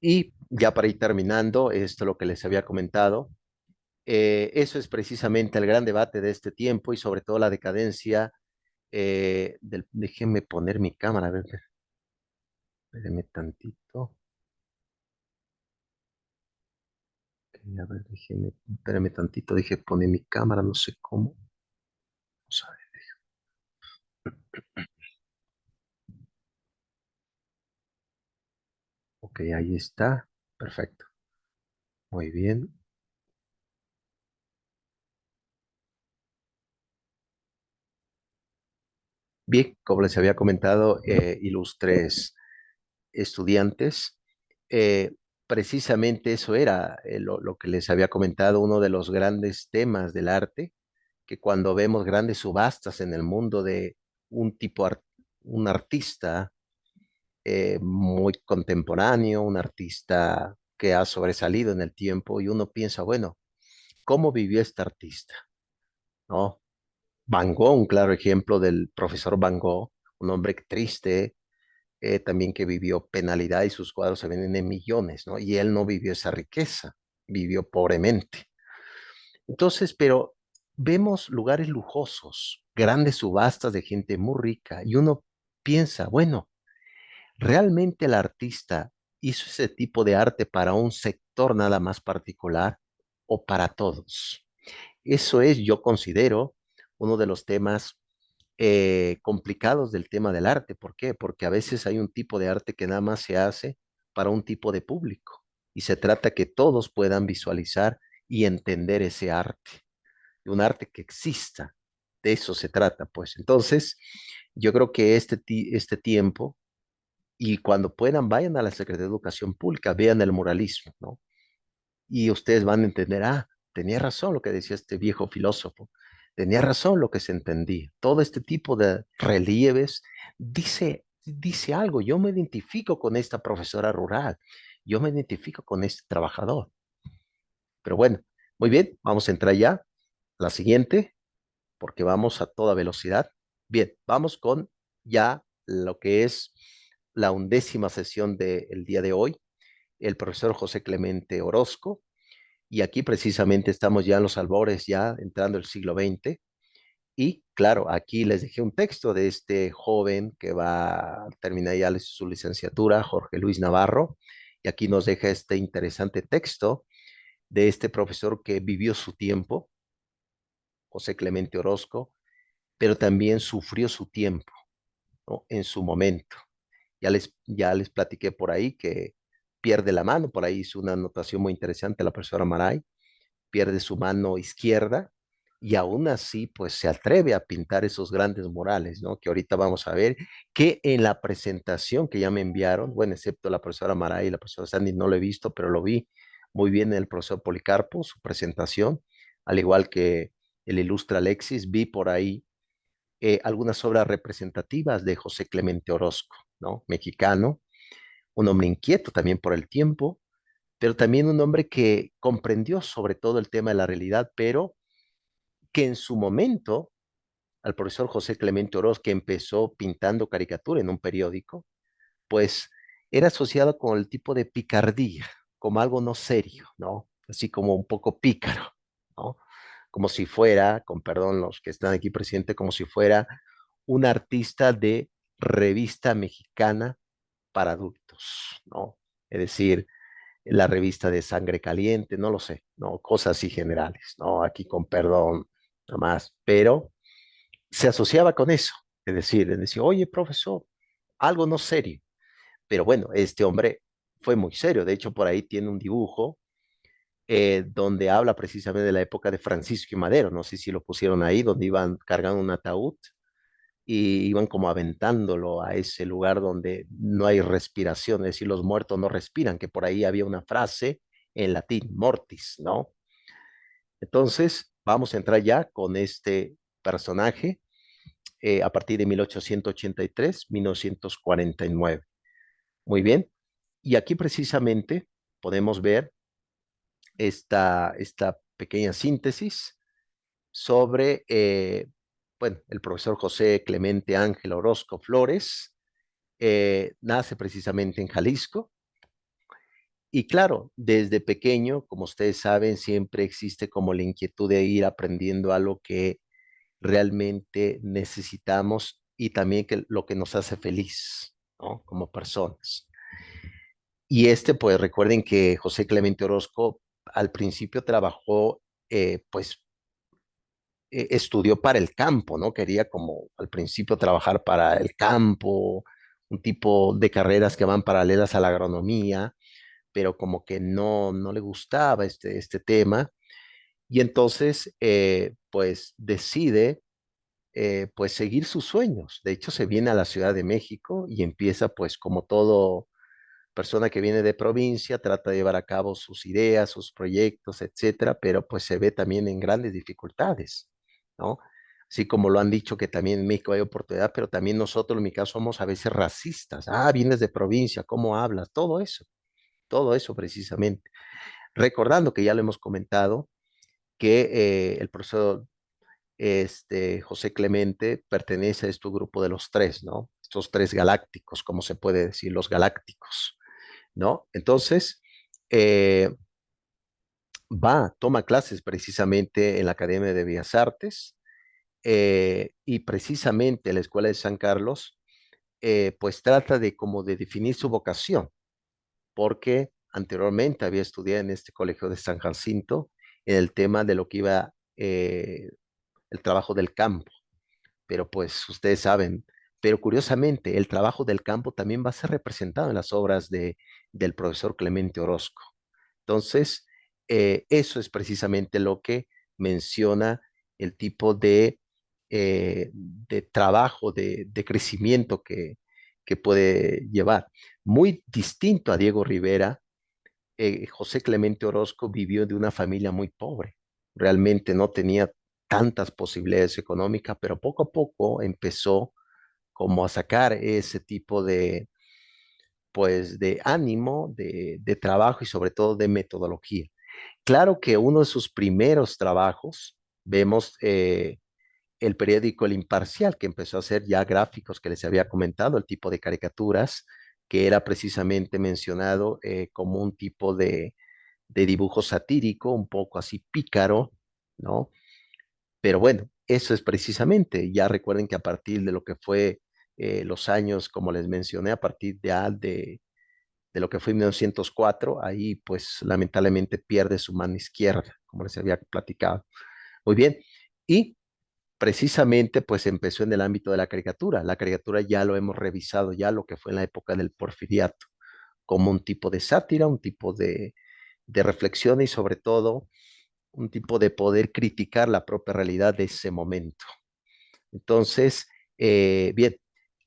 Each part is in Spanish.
Y ya para ir terminando, esto lo que les había comentado, eso es precisamente el gran debate de este tiempo y sobre todo la decadencia déjenme poner mi cámara, a ver, espérenme tantito. Ok, a ver, espérenme tantito, dije poner mi cámara, no sé cómo. Vamos a ver. Ok, ahí está. Perfecto. Muy bien. Bien, como les había comentado, ilustres estudiantes, eh, precisamente eso era lo que les había comentado, uno de los grandes temas del arte, que cuando vemos grandes subastas en el mundo de un un artista muy contemporáneo, un artista que ha sobresalido en el tiempo y uno piensa, bueno, ¿cómo vivió este artista? ¿No? Van Gogh, un claro ejemplo del profesor Van Gogh, un hombre triste, también que vivió penalidad y sus cuadros se venden en millones, ¿no? Y él no vivió esa riqueza, vivió pobremente. Entonces, pero vemos lugares lujosos, grandes subastas de gente muy rica y uno piensa, bueno, ¿realmente el artista hizo ese tipo de arte para un sector nada más particular o para todos? Eso es, yo considero, uno de los temas complicados del tema del arte. ¿Por qué? Porque a veces hay un tipo de arte que nada más se hace para un tipo de público y se trata que todos puedan visualizar y entender ese arte, un arte que exista. De eso se trata, pues. Entonces, yo creo que este tiempo y cuando puedan, vayan a la Secretaría de Educación Pública, vean el muralismo, ¿no? Y ustedes van a entender, tenía razón lo que decía este viejo filósofo, tenía razón lo que se entendía. Todo este tipo de relieves dice algo. Yo me identifico con esta profesora rural, yo me identifico con este trabajador. Pero bueno, muy bien, vamos a entrar ya a la siguiente, porque vamos a toda velocidad. Bien, vamos con ya lo que es la 11ª sesión del día de hoy, el profesor José Clemente Orozco, y aquí precisamente estamos ya en los albores, ya entrando el siglo XX, y claro, aquí les dejé un texto de este joven que va a terminar ya su licenciatura, Jorge Luis Navarro, y aquí nos deja este interesante texto de este profesor que vivió su tiempo, José Clemente Orozco, pero también sufrió su tiempo, ¿no? En su momento. Ya les platiqué por ahí que pierde la mano, por ahí hizo una anotación muy interesante la profesora Maray, pierde su mano izquierda y aún así pues se atreve a pintar esos grandes murales, ¿no? Que ahorita vamos a ver que en la presentación que ya me enviaron, bueno, excepto la profesora Maray y la profesora Sandy, no lo he visto, pero lo vi muy bien en el profesor Policarpo, su presentación, al igual que el ilustre Alexis, vi por ahí algunas obras representativas de José Clemente Orozco, ¿no? Mexicano, un hombre inquieto también por el tiempo, pero también un hombre que comprendió sobre todo el tema de la realidad, pero que en su momento, al profesor José Clemente Orozco, que empezó pintando caricatura en un periódico, pues era asociado con el tipo de picardía, como algo no serio, ¿no? Así como un poco pícaro, ¿no? Como si fuera, con perdón los que están aquí presentes, como si fuera un artista de revista mexicana para adultos, ¿no? Es decir, la revista de Sangre Caliente, no lo sé, no, cosas así generales, no, aquí con perdón, nada más, pero se asociaba con eso, es decir, oye, profesor, algo no serio, pero bueno, este hombre fue muy serio, de hecho por ahí tiene un dibujo donde habla precisamente de la época de Francisco y Madero, no sé si lo pusieron ahí, donde iban cargando un ataúd y iban como aventándolo a ese lugar donde no hay respiración, es decir, los muertos no respiran, que por ahí había una frase en latín, mortis, ¿no? Entonces, vamos a entrar ya con este personaje a partir de 1883, 1949. Muy bien. Y aquí precisamente podemos ver esta pequeña síntesis sobre, bueno, el profesor José Clemente Ángel Orozco Flores, nace precisamente en Jalisco Y claro, desde pequeño, como ustedes saben, siempre existe como la inquietud de ir aprendiendo algo que realmente necesitamos y también que lo que nos hace feliz, ¿no? Como personas. Y pues recuerden que José Clemente Orozco al principio trabajó, pues estudió para el campo, ¿no? Quería como al principio trabajar para el campo, un tipo de carreras que van paralelas a la agronomía, pero como que no le gustaba este tema. Y entonces, pues decide, pues seguir sus sueños. De hecho, se viene a la Ciudad de México y empieza, pues como todo persona que viene de provincia, trata de llevar a cabo sus ideas, sus proyectos, etcétera, pero pues se ve también en grandes dificultades, ¿no? Así como lo han dicho que también en México hay oportunidad, pero también nosotros, en mi caso, somos a veces racistas. Ah, vienes de provincia, ¿cómo hablas? Todo eso precisamente. Recordando que ya lo hemos comentado, que el profesor José Clemente pertenece a este grupo de los tres, ¿no? Estos tres galácticos, como se puede decir, los galácticos, ¿no? Entonces, eh, toma clases precisamente en la Academia de Bellas Artes y precisamente la Escuela de San Carlos, pues trata de como de definir su vocación, porque anteriormente había estudiado en este colegio de San Jacinto en el tema de lo que iba el trabajo del campo, pero pues ustedes saben, pero curiosamente el trabajo del campo también va a ser representado en las obras del profesor Clemente Orozco. Entonces, eso es precisamente lo que menciona el tipo de trabajo, de crecimiento que puede llevar. Muy distinto a Diego Rivera, José Clemente Orozco vivió de una familia muy pobre. Realmente no tenía tantas posibilidades económicas, pero poco a poco empezó como a sacar ese tipo pues, de ánimo, de trabajo y sobre todo de metodología. Claro que uno de sus primeros trabajos, vemos el periódico El Imparcial, que empezó a hacer ya gráficos que les había comentado, el tipo de caricaturas, que era precisamente mencionado como un tipo de dibujo satírico, un poco así pícaro, ¿no? Pero bueno, eso es precisamente, ya recuerden que a partir de lo que fue los años, como les mencioné, a partir de lo que fue 1904, ahí pues lamentablemente pierde su mano izquierda, como les había platicado. Muy bien, y precisamente pues empezó en el ámbito de la caricatura. La caricatura ya lo hemos revisado, ya lo que fue en la época del Porfiriato, como un tipo de sátira, un tipo de reflexión y sobre todo un tipo de poder criticar la propia realidad de ese momento. Entonces, bien,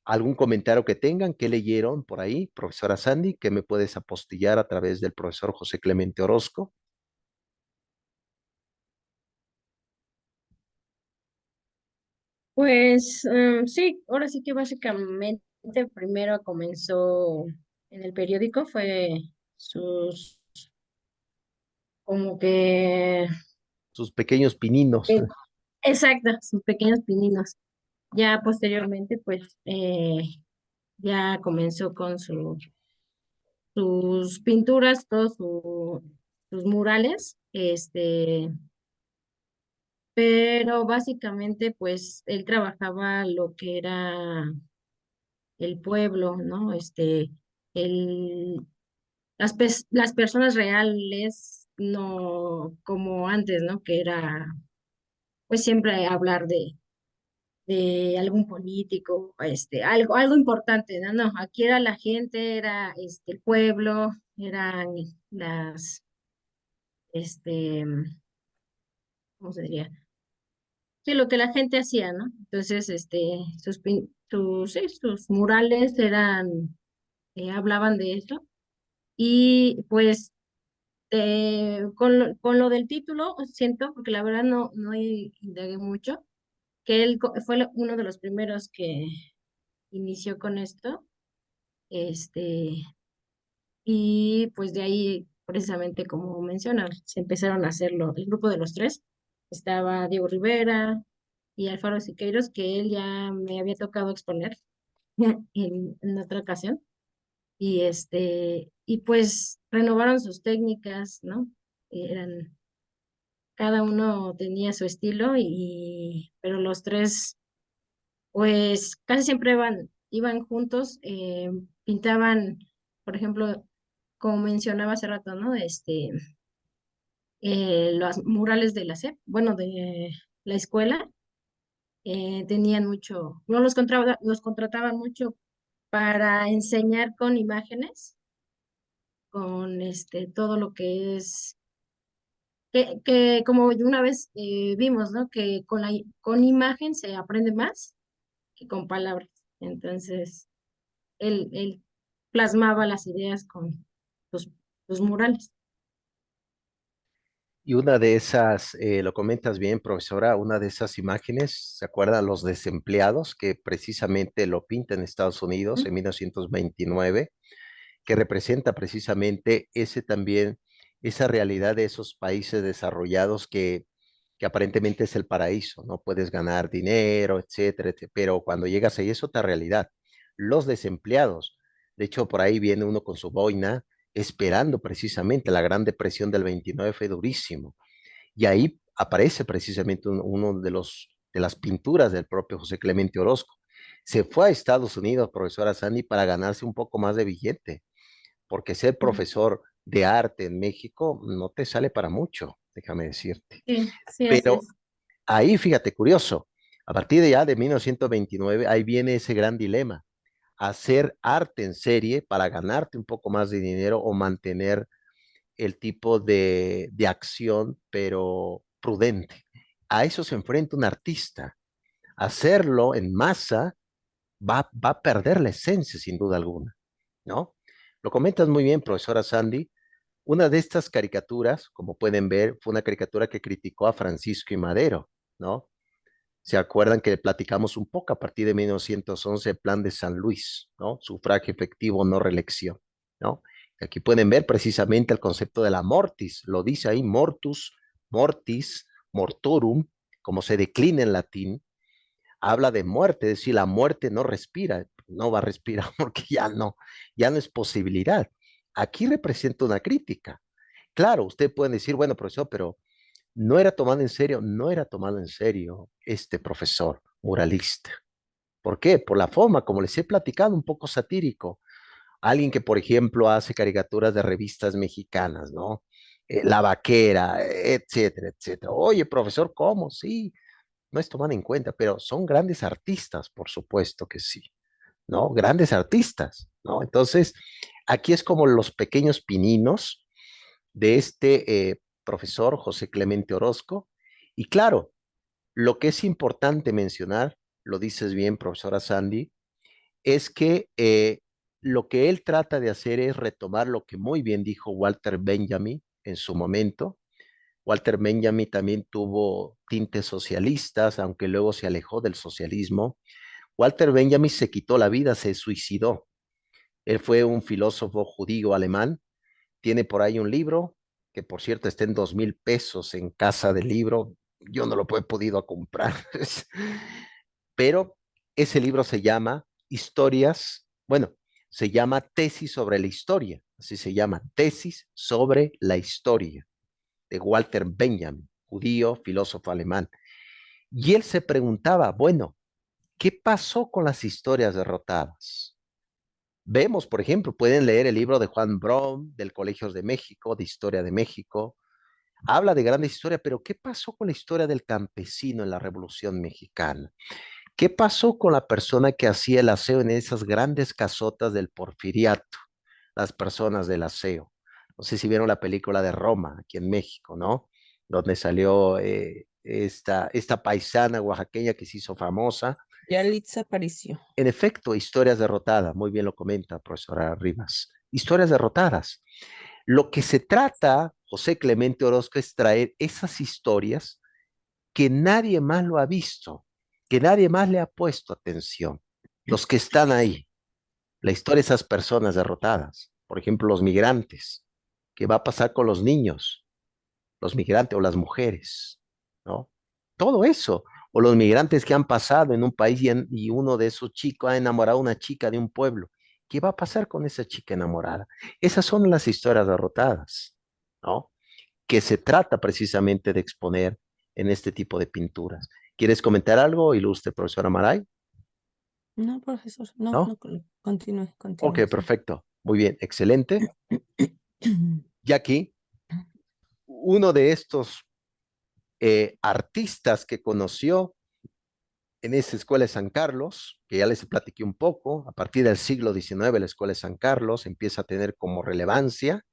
¿algún comentario que tengan? ¿Qué leyeron por ahí, profesora Sandy? ¿Qué me puedes apostillar a través del profesor José Clemente Orozco? Pues sí, ahora sí que básicamente primero comenzó en el periódico, fue sus, como que, Sus pequeños pininos. eh, exacto, sus pequeños pininos. Ya posteriormente, pues ya comenzó con sus pinturas, todos sus murales, pero básicamente, pues él trabajaba lo que era el pueblo, ¿no? El, las personas reales, no como antes, ¿no? Que era, pues siempre hablar de algún político, algo importante, ¿no? No, aquí era la gente, era el pueblo, eran las, este, ¿cómo se diría? Sí, lo que la gente hacía, ¿no? Entonces, sus murales eran, hablaban de eso. Y pues con lo del título, siento, porque la verdad no indagué mucho, que él fue uno de los primeros que inició con esto, este, y pues de ahí, precisamente como mencionas, se empezaron a hacerlo, el grupo de los tres, estaba Diego Rivera y Alfaro Siqueiros, que él ya me había tocado exponer en otra ocasión. Y y pues renovaron sus técnicas, ¿no? Eran, cada uno tenía su estilo pero los tres pues casi siempre iban juntos, pintaban, por ejemplo, como mencionaba hace rato, ¿no? Los murales de la SEP, bueno, de la escuela, tenían mucho, no los contrataban mucho para enseñar con imágenes, con todo lo que es, que como una vez vimos, ¿no? Que con imagen se aprende más que con palabras. Entonces, él plasmaba las ideas con los, los murales. Y una de esas, lo comentas bien, profesora, una de esas imágenes, ¿se acuerdan los desempleados que precisamente lo pinta en Estados Unidos Ujú. en 1929, que representa precisamente ese también, esa realidad de esos países desarrollados que aparentemente es el paraíso, no puedes ganar dinero, etcétera, etcétera, pero cuando llegas ahí es otra realidad. Los desempleados, de hecho, por ahí viene uno con su boina esperando precisamente la Gran Depresión del 29 fue durísimo. Y ahí aparece precisamente uno de de las pinturas del propio José Clemente Orozco. Se fue a Estados Unidos, profesora Sandy, para ganarse un poco más de billete, porque ser profesor de arte en México no te sale para mucho, déjame decirte. Sí, sí, así Pero es. ahí, fíjate, curioso, a partir de ya de 1929, ahí viene ese gran dilema, hacer arte en serie para ganarte un poco más de dinero o mantener el tipo de acción, pero prudente. A eso se enfrenta un artista. Hacerlo en masa va a perder la esencia, sin duda alguna, ¿no? Lo comentas muy bien, profesora Sandy. Una de estas caricaturas, como pueden ver, fue una caricatura que criticó a Francisco y Madero, ¿no? Se acuerdan que platicamos un poco a partir de 1911 el plan de San Luis, ¿no? Sufragio efectivo, no reelección, ¿no? Aquí pueden ver precisamente el concepto de la mortis, lo dice ahí, mortus, mortis, mortorum, como se declina en latín, habla de muerte, es decir, la muerte no respira, no va a respirar porque ya no es posibilidad. Aquí representa una crítica. Claro, usted puede decir, bueno, profesor, pero no era tomado en serio, no era tomado en serio este profesor muralista. ¿Por qué? Por la forma, como les he platicado, un poco satírico. Alguien que, por ejemplo, hace caricaturas de revistas mexicanas, ¿no? La Vaquera, etcétera, etcétera. Oye, profesor, ¿cómo? Sí, no es tomado en cuenta, pero son grandes artistas, por supuesto que sí, ¿no? Grandes artistas, ¿no? Entonces, aquí es como los pequeños pininos de profesor José Clemente Orozco. Y claro, lo que es importante mencionar, lo dices bien, profesora Sandy, es que lo que él trata de hacer es retomar lo que muy bien dijo Walter Benjamin en su momento. Walter Benjamin también tuvo tintes socialistas, aunque luego se alejó del socialismo. Walter Benjamin se quitó la vida, se suicidó. Él fue un filósofo judío alemán. Tiene por ahí un libro, que por cierto está en 2,000 pesos en casa del libro. Yo no lo he podido comprar. Pero ese libro se llama Historias, bueno, se llama Tesis sobre la Historia. Así se llama, Tesis sobre la Historia, de Walter Benjamin, judío, filósofo alemán. Y él se preguntaba, bueno, ¿qué pasó con las historias derrotadas? Vemos, por ejemplo, pueden leer el libro de Juan Brom, del Colegios de México, de Historia de México. Habla de grandes historias, pero ¿qué pasó con la historia del campesino en la Revolución Mexicana? ¿Qué pasó con la persona que hacía el aseo en esas grandes casotas del Porfiriato? Las personas del aseo. No sé si vieron la película de Roma, aquí en México, ¿no? Donde salió esta paisana oaxaqueña que se hizo famosa. Yalitza apareció. En efecto, historias derrotadas, muy bien lo comenta profesora Rivas. Historias derrotadas. Lo que se trata, José Clemente Orozco, es traer esas historias que nadie más lo ha visto, que nadie más le ha puesto atención. Los que están ahí, la historia de esas personas derrotadas, por ejemplo, los migrantes, ¿qué va a pasar con los niños, los migrantes o las mujeres? ¿No? Todo eso, o los migrantes que han pasado en un país y uno de esos chicos ha enamorado a una chica de un pueblo. ¿Qué va a pasar con esa chica enamorada? Esas son las historias derrotadas, ¿no? Que se trata precisamente de exponer en este tipo de pinturas. ¿Quieres comentar algo, ilustre profesora Maray? No, profesor, no, ¿No? no, continúe, Ok, continúe, sí. perfecto. Muy bien, excelente. Y aquí, uno de estos artistas que conoció en esa escuela de San Carlos, que ya les platiqué un poco, a partir del siglo XIX la escuela de San Carlos empieza a tener como relevancia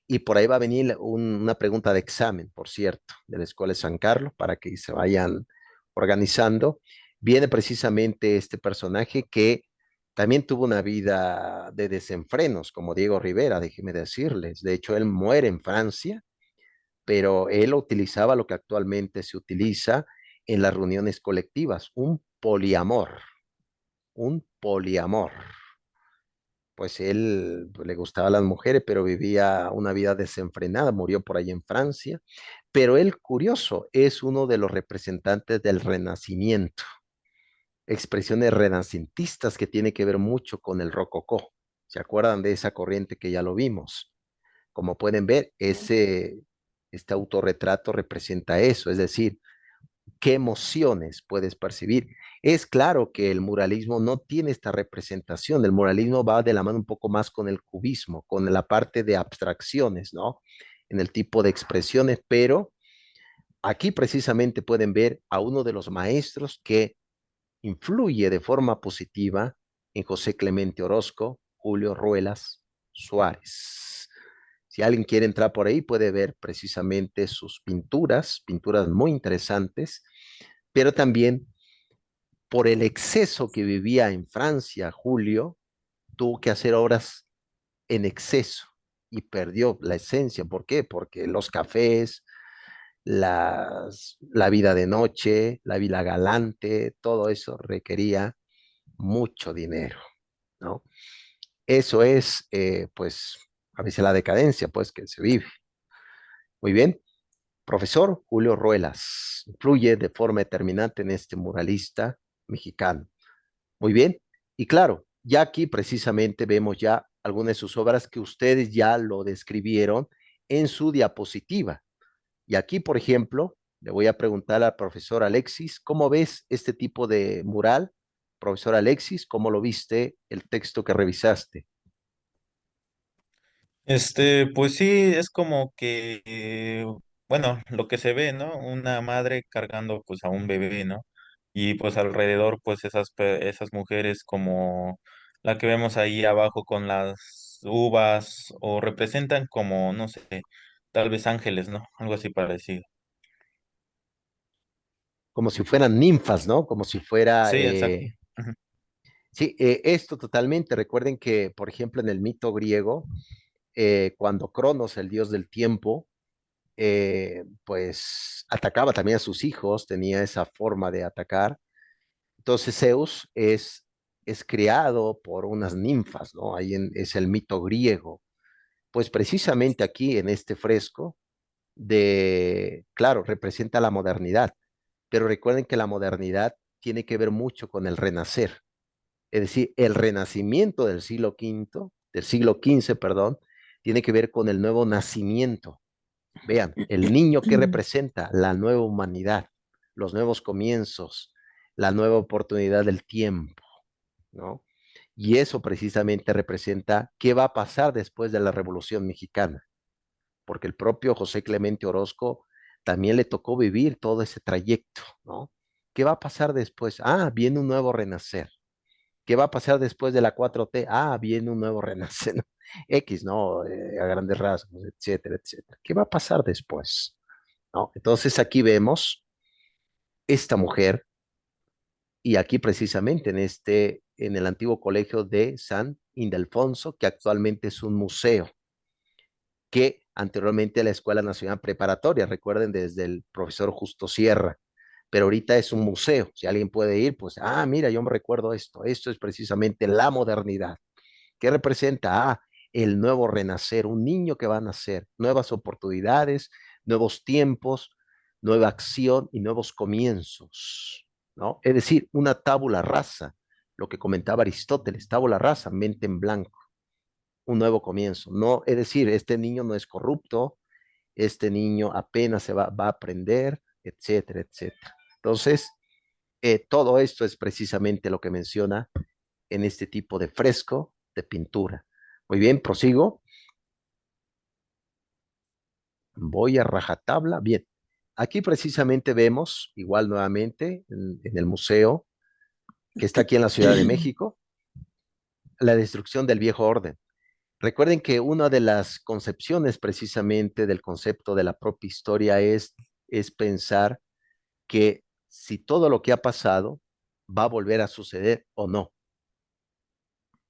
y por ahí va a venir una pregunta de examen, por cierto, de la escuela de San Carlos para que se vayan organizando. Viene precisamente este personaje que también tuvo una vida de desenfrenos, como Diego Rivera, déjeme decirles. De hecho, él muere en Francia, pero él utilizaba lo que actualmente se utiliza en las reuniones colectivas, un poliamor. Pues él pues, le gustaba a las mujeres, pero vivía una vida desenfrenada, murió por ahí en Francia. Pero él, curioso, es uno de los representantes del Renacimiento, expresiones renacentistas que tiene que ver mucho con el rococó. ¿Se acuerdan de esa corriente que ya lo vimos? Como pueden ver, este autorretrato representa eso, es decir, qué emociones puedes percibir. Es claro que el muralismo no tiene esta representación, el muralismo va de la mano un poco más con el cubismo, con la parte de abstracciones, ¿no? En el tipo de expresiones, pero aquí precisamente pueden ver a uno de los maestros que influye de forma positiva en José Clemente Orozco, Julio Ruelas Suárez. Si alguien quiere entrar por ahí, puede ver precisamente sus pinturas, pinturas muy interesantes, pero también por el exceso que vivía en Francia, Julio tuvo que hacer obras en exceso y perdió la esencia. ¿Por qué? Porque los cafés, la vida de noche, la vida galante, todo eso requería mucho dinero, ¿no? Eso es, pues, a veces la decadencia, pues, que se vive. Muy bien. Profesor Julio Ruelas influye de forma determinante en este muralista mexicano. Muy bien. Y claro, ya aquí precisamente vemos ya algunas de sus obras que ustedes ya lo describieron en su diapositiva. Y aquí, por ejemplo, le voy a preguntar al profesor Alexis, ¿cómo ves este tipo de mural? Profesor Alexis, ¿cómo lo viste el texto que revisaste? Pues sí, es como que, bueno, lo que se ve, ¿no? Una madre cargando pues a un bebé, ¿no? Y pues alrededor pues esas mujeres como la que vemos ahí abajo con las uvas o representan como, no sé, tal vez ángeles, ¿no? Algo así parecido. Como si fueran ninfas, ¿no? Como si fuera, Sí, exacto. Ujú. sí, esto totalmente. Recuerden que, por ejemplo, en el mito griego, cuando Cronos, el dios del tiempo, pues atacaba también a sus hijos, tenía esa forma de atacar. Entonces Zeus es creado por unas ninfas, ¿no? Es el mito griego. Pues precisamente aquí en este fresco claro, representa la modernidad, pero recuerden que la modernidad tiene que ver mucho con el renacer, es decir, el renacimiento del siglo XV, perdón, tiene que ver con el nuevo nacimiento. Vean, el niño que representa la nueva humanidad, los nuevos comienzos, la nueva oportunidad del tiempo, ¿no? Y eso precisamente representa qué va a pasar después de la Revolución Mexicana, porque el propio José Clemente Orozco también le tocó vivir todo ese trayecto, ¿no? ¿Qué va a pasar después? Ah, viene un nuevo renacer. ¿Qué va a pasar después de la 4T? Ah, viene un nuevo renacer, ¿no? X, ¿no? A grandes rasgos, etcétera, etcétera. ¿Qué va a pasar después? ¿No? Entonces aquí vemos esta mujer y aquí precisamente en el antiguo colegio de San Ildefonso, que actualmente es un museo, que anteriormente la Escuela Nacional Preparatoria, recuerden desde el profesor Justo Sierra, pero ahorita es un museo. Si alguien puede ir, pues, mira, yo me recuerdo esto es precisamente la modernidad. ¿Qué representa? El nuevo renacer, un niño que va a nacer, nuevas oportunidades, nuevos tiempos, nueva acción y nuevos comienzos, ¿no? Es decir, una tabula rasa, lo que comentaba Aristóteles, tabula rasa, mente en blanco, un nuevo comienzo. No, es decir, este niño no es corrupto, este niño apenas va a aprender, etcétera, etcétera. Entonces, todo esto es precisamente lo que menciona en este tipo de fresco de pintura. Muy bien, prosigo. Voy a rajatabla. Bien, aquí precisamente vemos, igual nuevamente, en el museo que está aquí en la Ciudad de México, la destrucción del viejo orden. Recuerden que una de las concepciones precisamente del concepto de la propia historia es pensar que si todo lo que ha pasado va a volver a suceder o no.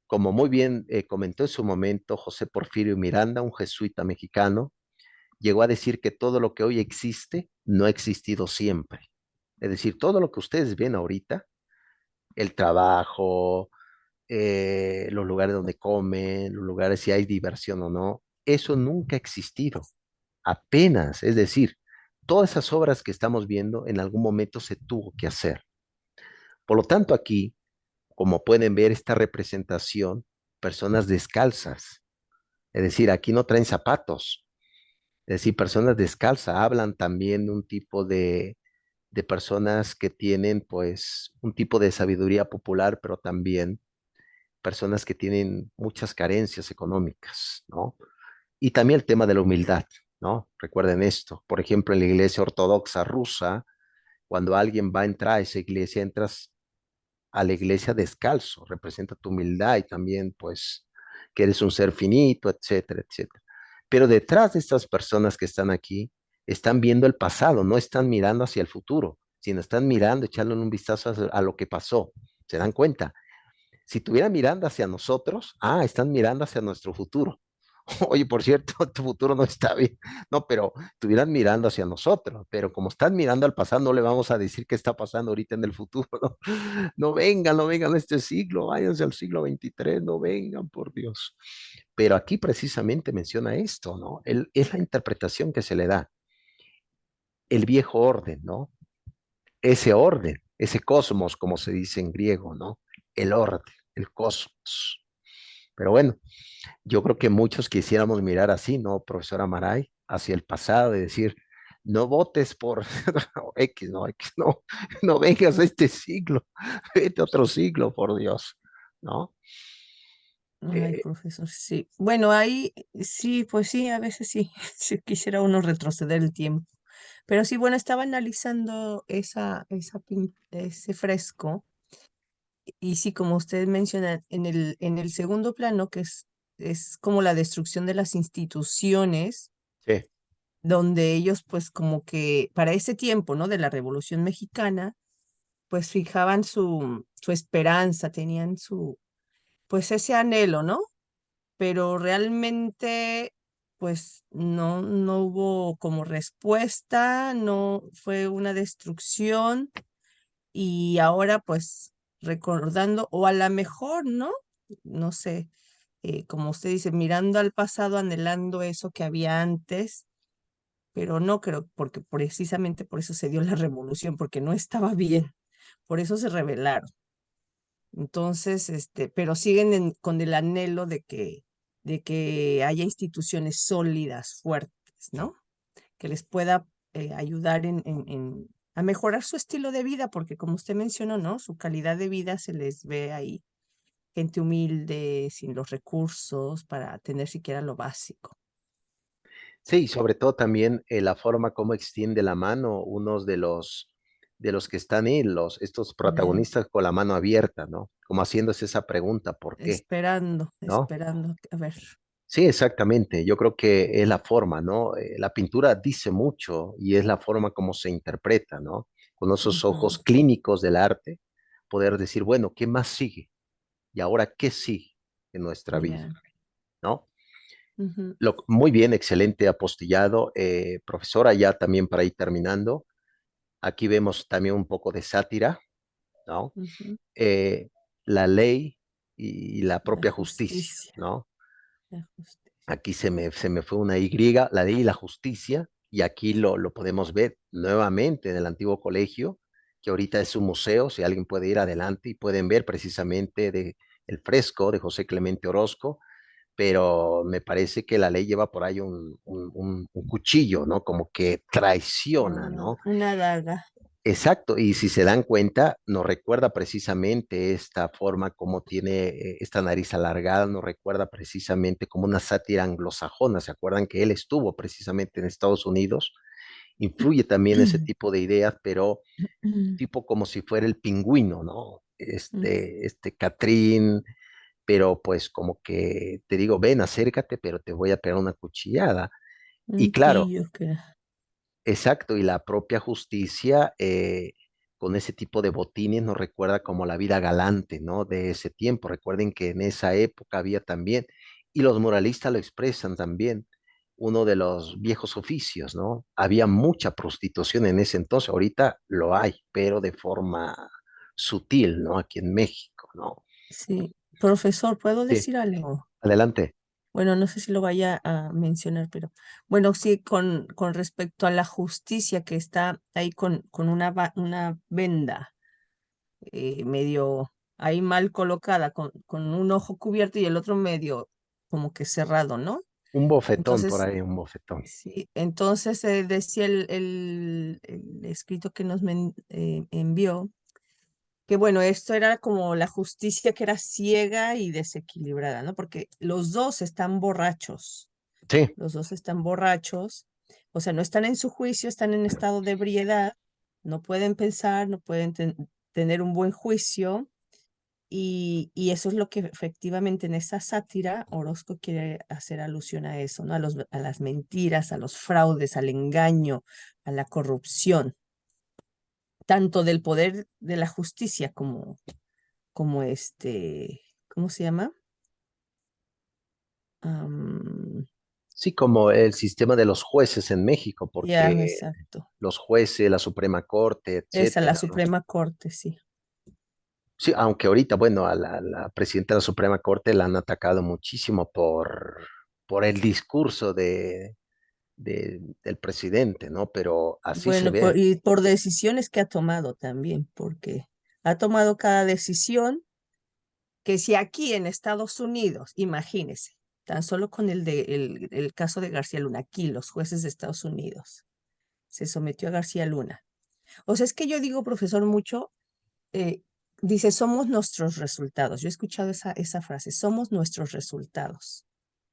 Como muy bien comentó en su momento José Porfirio Miranda, un jesuita mexicano, llegó a decir que todo lo que hoy existe no ha existido siempre. Es decir, todo lo que ustedes ven ahorita, el trabajo, los lugares donde comen, los lugares si hay diversión o no, eso nunca ha existido. Apenas, es decir, todas esas obras que estamos viendo en algún momento se tuvo que hacer. Por lo tanto, aquí, como pueden ver, esta representación, personas descalzas, es decir, aquí no traen zapatos, es decir, personas descalzas, hablan también de un tipo de personas que tienen pues un tipo de sabiduría popular, pero también personas que tienen muchas carencias económicas, ¿no? Y también el tema de la humildad, ¿no? Recuerden esto, por ejemplo, en la iglesia ortodoxa rusa, cuando alguien va a entrar a esa iglesia, entras a la iglesia descalzo, representa tu humildad y también pues que eres un ser finito, etcétera, etcétera. Pero detrás de estas personas que están aquí, están viendo el pasado, no están mirando hacia el futuro, sino están mirando, echándole un vistazo a lo que pasó. ¿Se dan cuenta? Si estuvieran mirando hacia nosotros, están mirando hacia nuestro futuro. Oye, por cierto, tu futuro no está bien. No, pero estuvieran mirando hacia nosotros, pero como están mirando al pasado, no le vamos a decir qué está pasando ahorita en el futuro, ¿no? No vengan a este siglo, váyanse al siglo 23, no vengan, por Dios. Pero aquí precisamente menciona esto, ¿no? Es la interpretación que se le da. El viejo orden, ¿no? Ese orden, ese cosmos, como se dice en griego, ¿no? El orden, el cosmos. Pero bueno, yo creo que muchos quisiéramos mirar así, ¿no, profesora Maray? Hacia el pasado y decir, no votes por X, no, no vengas a este siglo, vete a otro siglo, por Dios, ¿no? Ay, Eh, profesor, sí. Bueno, ahí sí, pues sí, a veces sí, sí quisiera uno retroceder el tiempo. Pero sí, bueno, estaba analizando ese fresco y sí, como usted menciona, en el segundo plano, es como la destrucción de las instituciones, sí, donde ellos pues como que para ese tiempo, ¿no? De la Revolución Mexicana, pues fijaban su esperanza, tenían pues ese anhelo, ¿no? Pero realmente pues no hubo como respuesta, no fue una destrucción y ahora pues recordando, o a lo mejor, ¿no? No sé, como usted dice, mirando al pasado, anhelando eso que había antes, pero no creo, porque precisamente por eso se dio la revolución, porque no estaba bien, por eso se rebelaron. Entonces, pero siguen con el anhelo de que haya instituciones sólidas, fuertes, ¿no? Que les pueda ayudar a mejorar su estilo de vida, porque como usted mencionó, ¿no? Su calidad de vida se les ve ahí, gente humilde, sin los recursos para tener siquiera lo básico. sí, sobre todo también la forma como extiende la mano unos de los que están ahí, estos Eh, protagonistas con la mano abierta, ¿no? Como haciéndose esa pregunta, ¿por qué? ¿No? esperando, a ver. Sí, exactamente. Yo creo que es la forma, ¿no? La pintura dice mucho y es la forma como se interpreta, ¿no? Con esos ojos Ujú, clínicos del arte, poder decir, bueno, ¿qué más sigue? Y ahora, ¿qué sigue en nuestra vida? ya, ¿No? ujú, Muy bien, excelente apostillado. Profesora, ya también para ir terminando, aquí vemos también un poco de sátira, ¿no? ujú. Eh, la ley y la La propia justicia, justicia, ¿no? la justicia. Aquí se me fue una Y, la ley y la justicia, y aquí lo podemos ver nuevamente en el antiguo colegio, que ahorita es un museo, si alguien puede ir adelante y pueden ver precisamente el fresco de José Clemente Orozco, pero me parece que la ley lleva por ahí un cuchillo, ¿no? Como que traiciona, ¿no? Una daga. Exacto, y si se dan cuenta, nos recuerda precisamente esta forma como tiene esta nariz alargada, nos recuerda precisamente como una sátira anglosajona. ¿Se acuerdan que él estuvo precisamente en Estados Unidos? Influye también ese tipo de ideas, pero tipo como si fuera el pingüino, ¿no? Catrín, pero pues como que te digo, ven, acércate, pero te voy a pegar una cuchillada. Y Un claro, pillo que... exacto, y la propia justicia con ese tipo de botines nos recuerda como la vida galante, ¿no? De ese tiempo. Recuerden que en esa época había también, y los moralistas lo expresan también, uno de los viejos oficios, ¿no? Había mucha prostitución en ese entonces, ahorita lo hay, pero de forma sutil, ¿no? Aquí en México, ¿no? Sí, profesor, ¿puedo Sí, decir algo? adelante. Bueno, no sé si lo vaya a mencionar, pero bueno, sí, con respecto a la justicia que está ahí con una venda medio ahí mal colocada, con un ojo cubierto y el otro medio como que cerrado, ¿no? Un bofetón por Entonces, ahí, un bofetón. sí, entonces decía el escrito que nos envió, que bueno, esto era como la justicia que era ciega y desequilibrada, ¿no? Porque los dos están borrachos, Sí, los dos están borrachos, o sea, no están en su juicio, están en estado de ebriedad, no pueden pensar, no pueden tener un buen juicio, y eso es lo que efectivamente en esa sátira Orozco quiere hacer alusión a eso, ¿no? A las mentiras, a los fraudes, al engaño, a la corrupción, tanto del poder de la justicia como ¿cómo se llama? Am, sí, como el sistema de los jueces en México, ya, porque exacto. los jueces, la Suprema Corte, Esa, la etcétera, ¿no? Suprema Corte, sí. Sí, aunque ahorita, bueno, a la presidenta de la Suprema Corte la han atacado muchísimo por el discurso del presidente, ¿no? Pero así se Bueno, ve. y por decisiones que ha tomado también, porque ha tomado cada decisión que si aquí en Estados Unidos, imagínese, tan solo con el caso de García Luna, aquí los jueces de Estados Unidos se sometió a García Luna. O sea, es que yo digo, profesor, mucho, eh, dice, somos nuestros resultados. Yo he escuchado esa frase, somos nuestros resultados.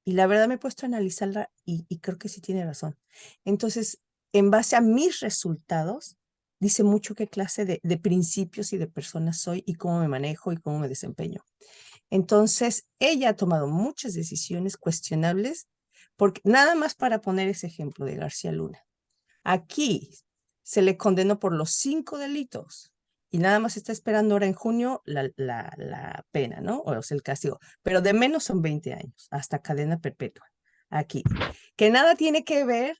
Y la verdad me he puesto a analizarla y creo que sí tiene razón. Entonces, en base a mis resultados, dice mucho qué clase de principios y de personas soy y cómo me manejo y cómo me desempeño. Entonces, ella ha tomado muchas decisiones cuestionables, porque nada más para poner ese ejemplo de García Luna. Aquí se le condenó por los 5 delitos y nada más está esperando ahora en junio la pena, ¿no? O sea, el castigo. Pero de menos son 20 años, hasta cadena perpetua. Aquí. Que nada tiene que ver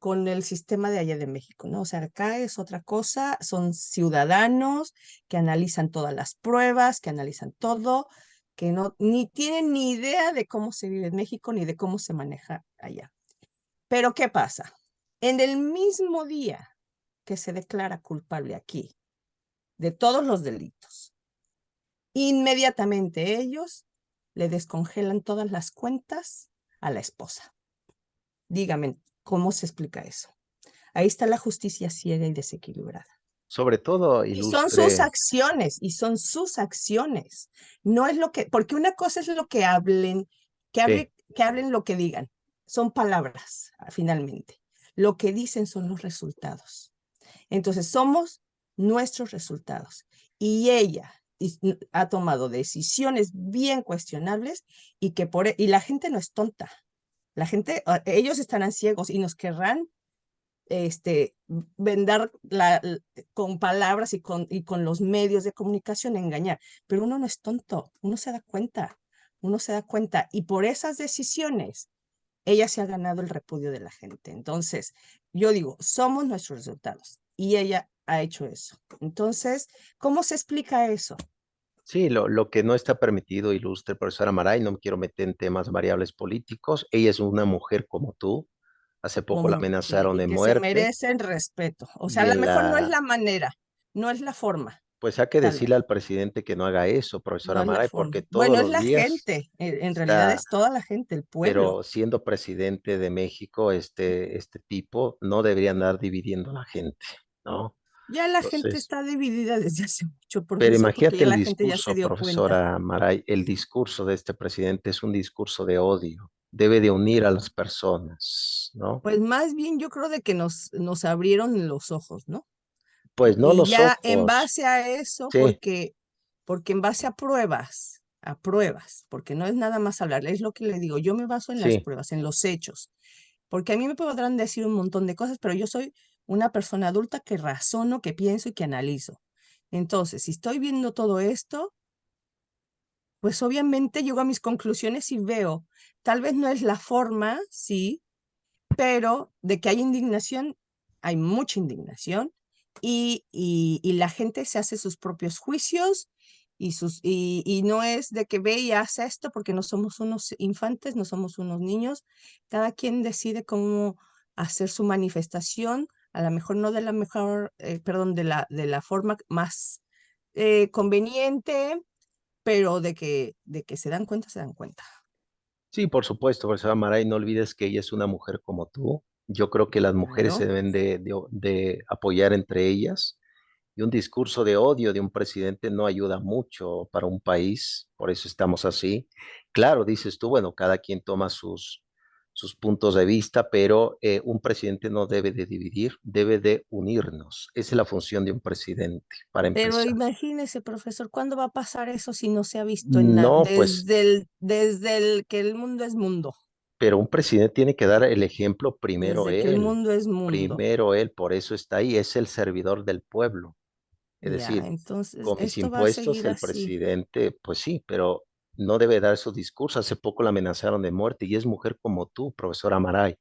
con el sistema de allá de México, ¿no? O sea, acá es otra cosa, son ciudadanos que analizan todas las pruebas, que analizan todo, que no, ni tienen ni idea de cómo se vive en México ni de cómo se maneja allá. Pero ¿qué pasa? En el mismo día que se declara culpable aquí de todos los delitos, inmediatamente ellos le descongelan todas las cuentas a la esposa. Dígame, ¿cómo se explica eso? Ahí está la justicia ciega y desequilibrada. Sobre todo Y son sus ilustre, acciones, y son sus acciones. No es lo que, porque una cosa es lo que hablen, sí, que hablen lo que digan. Son palabras, finalmente. Lo que dicen son los resultados. Entonces, somos nuestros resultados. Y ella ha tomado decisiones bien cuestionables y la gente no es tonta. La gente, ellos estarán ciegos y nos querrán vendar con palabras y con los medios de comunicación engañar, pero uno no es tonto, uno se da cuenta y por esas decisiones ella se ha ganado el repudio de la gente. Entonces, yo digo, somos nuestros resultados y ella ha hecho eso. Entonces, ¿cómo se explica eso? sí, lo que no está permitido, ilustre profesora Maray, no me quiero meter en temas variables políticos. Ella es una mujer como tú. Hace poco la Sí, amenazaron y de que se muerte merecen respeto. O sea, y a lo en mejor no es la, la manera, no es la forma, Pues hay que tal decirle vez, al presidente que no haga eso, profesora no es la Maray, forma. porque todos Bueno, es los la días gente, en realidad está, es toda la gente, el pueblo. pero siendo presidente de México, este tipo no debería andar dividiendo a la gente, ¿no? Ya la gente Entonces, está dividida desde hace mucho, pero profesor, porque imagínate ya el la gente ya se discurso, dio cuenta. profesora Maray, el discurso de este presidente es un discurso de odio, debe de unir a las personas, ¿no? Pues más bien yo creo de que nos abrieron los ojos, ¿no? Pues no Y los ya en ojos, base a eso, sí, porque en base a pruebas, porque no es nada más hablar, es lo que le digo, yo me baso en las sí. pruebas, en los hechos, porque a mí me podrán decir un montón de cosas, pero yo soy una persona adulta que razono, que pienso y que analizo. Entonces, si estoy viendo todo esto, pues obviamente llego a mis conclusiones y veo, tal vez no es la forma, sí, pero de que hay indignación, hay mucha indignación y la gente se hace sus propios juicios y no es de que ve y hace esto porque no somos unos infantes, no somos unos niños. Cada quien decide cómo hacer su manifestación, a lo mejor no de la mejor, perdón, de la forma más conveniente, pero de que se dan cuenta, se dan cuenta. Sí, por supuesto, profesora Maray, no olvides que ella es una mujer como tú. Yo creo que las mujeres se Claro. deben de apoyar entre ellas y un discurso de odio de un presidente no ayuda mucho para un país, por eso estamos así. Claro, dices tú, bueno, cada quien toma sus puntos de vista, pero un presidente no debe de dividir, debe de unirnos. Esa es la función de un presidente, para Pero empezar. imagínese, profesor, ¿cuándo va a pasar eso si no se ha visto en nada? No, pues Desde el que el mundo es mundo, pero un presidente tiene que dar el ejemplo desde que el mundo es mundo. primero él, por eso está ahí, es el servidor del pueblo. Es Ya, decir, entonces con mis esto va a impuestos seguir el así. presidente, pues sí, pero no debe dar su discurso. Hace poco la amenazaron de muerte y es mujer como tú, profesora Amaray.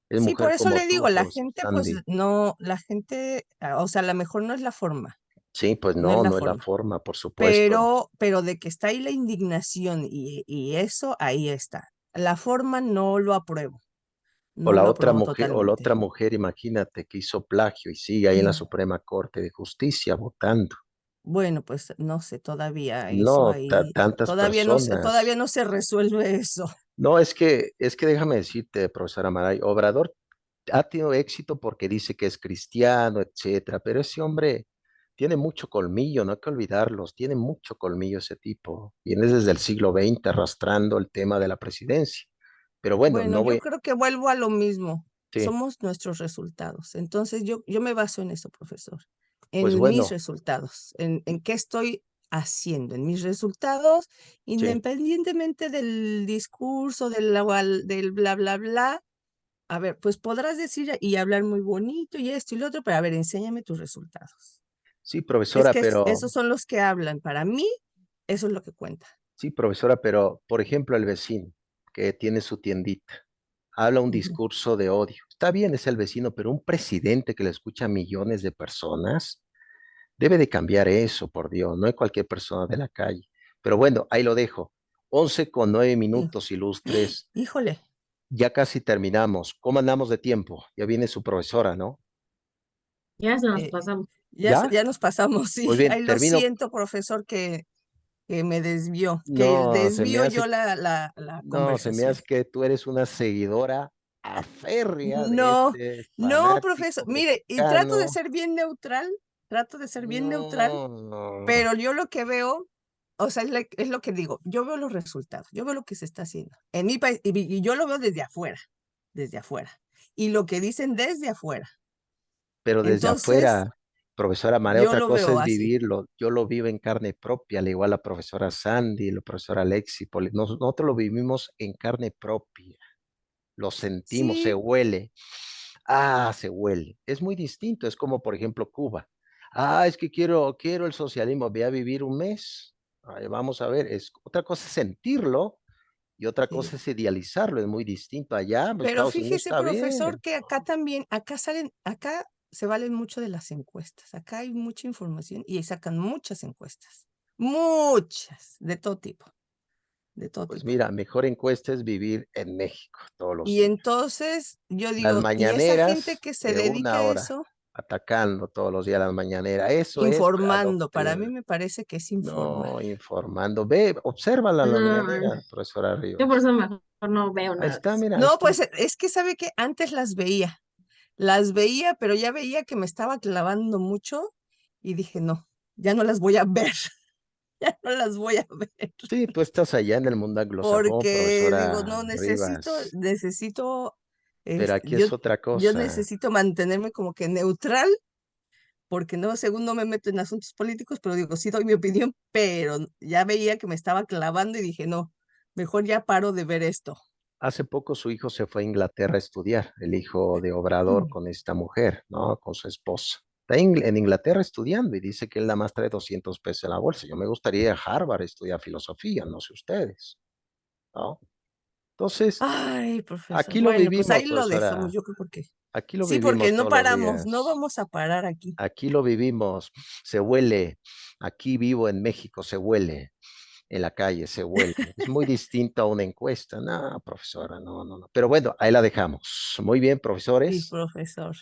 Es Sí, por mujer eso como le tú, digo, la profesor gente, pues Sandy. no, la gente, o sea, a lo mejor no es la forma, Sí, pues no es no, la no es la forma, forma, por supuesto. pero de que está ahí la indignación y eso, ahí está. La forma no lo apruebo, no lo apruebo O la totalmente. otra mujer, imagínate, que hizo plagio y sigue ahí en la Suprema Corte de Justicia votando. Bueno, pues no sé, todavía eso No, ahí, tantas todavía personas. no se resuelve eso. No, es que déjame decirte, profesora Maray, Obrador ha tenido éxito porque dice que es cristiano, etcétera, pero ese hombre tiene mucho colmillo, no hay que olvidarlos, tiene mucho colmillo ese tipo. Viene desde el siglo XX arrastrando el tema de la presidencia. Pero bueno, Bueno, no yo voy, creo que vuelvo a lo mismo. sí, Somos nuestros resultados. Entonces yo me baso en eso, profesor, pues en mis bueno, resultados, en qué estoy haciendo, en mis resultados, sí. independientemente del discurso, del bla, bla, bla. A ver, pues podrás decir y hablar muy bonito y esto y lo otro, pero a ver, enséñame tus resultados. Sí, Es profesora, que pero esos son los que hablan. Para mí, eso es lo que cuenta. sí, profesora, pero por ejemplo, el vecino que tiene su tiendita habla un Ujú. discurso de odio. Está bien, es el vecino, pero un presidente que le escucha a millones de personas debe de cambiar eso, por Dios, no es cualquier persona de la calle. Pero bueno, ahí lo dejo. 11 con 9 Sí. minutos, ilustres. Híjole, Ya casi terminamos. ¿Cómo andamos de tiempo? Ya viene su profesora, ¿no? Ya se nos eh, pasamos. ¿Ya? ya nos pasamos, Muy sí. bien, Ahí lo termino. siento, profesor, que me desvió, que No, se me desvío hace, yo la no, se me conversación. hace que tú eres una seguidora aférrea de No, este no, profesor. fanático Mire, y trato de mexicano. ser bien neutral, trato de ser bien neutral, No, no. pero yo lo que veo, o sea, es lo que digo, yo veo los resultados, yo veo lo que se está haciendo en mi país y yo lo veo desde afuera. Y lo que dicen desde afuera. Pero desde Entonces, afuera, profesora María, yo otra lo cosa veo es así. vivirlo. Yo lo vivo en carne propia, al igual la profesora Sandy, la profesora Alexi. Nosotros lo vivimos en carne propia. Lo sentimos, se Sí, huele. Ah, se huele. Es muy distinto. Es como, por ejemplo, Cuba. Ah, es que quiero el socialismo. Voy a vivir un mes. Ay, vamos a ver. Otra cosa es sentirlo y otra sí. cosa es idealizarlo. Es muy distinto. Allá, pues, Pero Estados Unidos fíjese, está profesor, bien. que acá también, acá se valen mucho de las encuestas. Acá hay mucha información y sacan muchas encuestas. Muchas, de todo tipo, de todo Pues tipo. mira, mejor encuesta es vivir en México todos los Y días. entonces yo Las digo, ¿y esa gente mañaneras que se de dedica una a hora. eso? atacando todos los días a la mañanera. Eso es Informando, para mí adoctrinar. me parece que es informar. No, informando. Ve, obsérvala la No, mañanera, profesora yo por Rivas. eso mejor no veo Ahí nada de está, eso. mira, ahí No, está. pues es que sabe que antes las veía, pero ya veía que me estaba clavando mucho y dije, no, ya no las voy a ver, ya no las voy a ver, Sí, tú estás allá en el mundo anglosajón, porque digo, profesora no, Rivas, necesito, pero aquí es otra yo cosa. necesito mantenerme como que neutral, porque no, según no me meto en asuntos políticos, pero digo, sí doy mi opinión, pero ya veía que me estaba clavando y dije, no, mejor ya paro de ver esto. Hace poco su hijo se fue a Inglaterra a estudiar, el hijo de Obrador con esta mujer, ¿no? Con su esposa. Está en Inglaterra estudiando y dice que él nada más trae 200 pesos en la bolsa. Yo me gustaría ir a Harvard a estudiar filosofía, no sé ustedes, ¿no? Entonces, Ay, profesor. aquí lo Bueno, pues vivimos, ahí lo dejamos, profesora. yo creo porque Aquí lo sí, porque vivimos no todos los paramos, no días. vamos a parar aquí. Aquí lo vivimos. Se huele. Aquí vivo en México, se huele. En la calle se huele. Es muy distinto a una encuesta. No, profesora, no, no, no. Pero bueno, ahí la dejamos. Muy bien, Sí, profesores. profesor.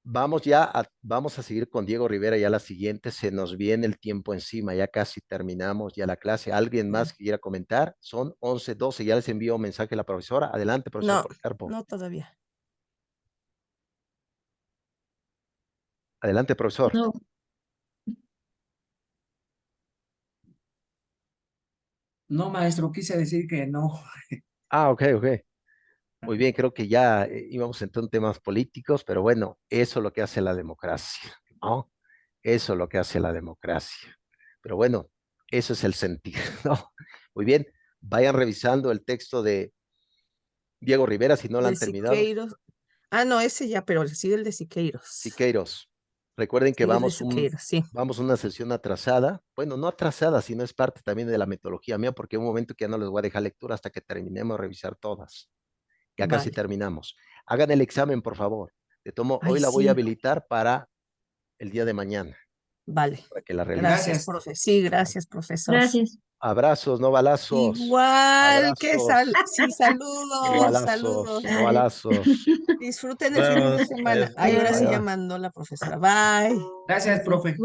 Vamos a seguir con Diego Rivera ya la siguiente. Se nos viene el tiempo encima. Ya casi terminamos ya la clase. ¿Alguien más que quiera comentar? Son 11:12. Ya les envío un mensaje a la profesora. Adelante, profesor No, Policarpo. no todavía. Adelante, profesor. No, No, maestro, quise decir que no. Ah, ok, ok. Muy bien, creo que ya íbamos a entrar en temas políticos, pero bueno, eso es lo que hace la democracia, ¿no? Eso es lo que hace la democracia. Pero bueno, eso es el sentido, ¿no? Muy bien, vayan revisando el texto de Diego Rivera si no lo De han terminado. Siqueiros. Ah, no, ese ya, pero sigue el de Siqueiros. Siqueiros, recuerden que Sigue el de Siqueiros, sí. vamos a una sesión atrasada. Bueno, no atrasada, sino es parte también de la metodología mía, porque hay un momento que ya no les voy a dejar lectura hasta que terminemos de revisar todas. Ya casi Vale. terminamos. Hagan el examen, por favor. De tomo, Ay, hoy la voy a sí, habilitar para el día de mañana, vale. para que la realicen. Gracias, Gracias. profe. Sí, gracias, profesor. gracias. Abrazos, no balazos. Igual que Abrazos, sí, no saludos, balazos, saludos. no balazos. Disfruten el fin de Vamos, semana. Ay, hasta ahora sí Bye, ya bye. luego. mandó la profesora. Bye. Gracias, profe.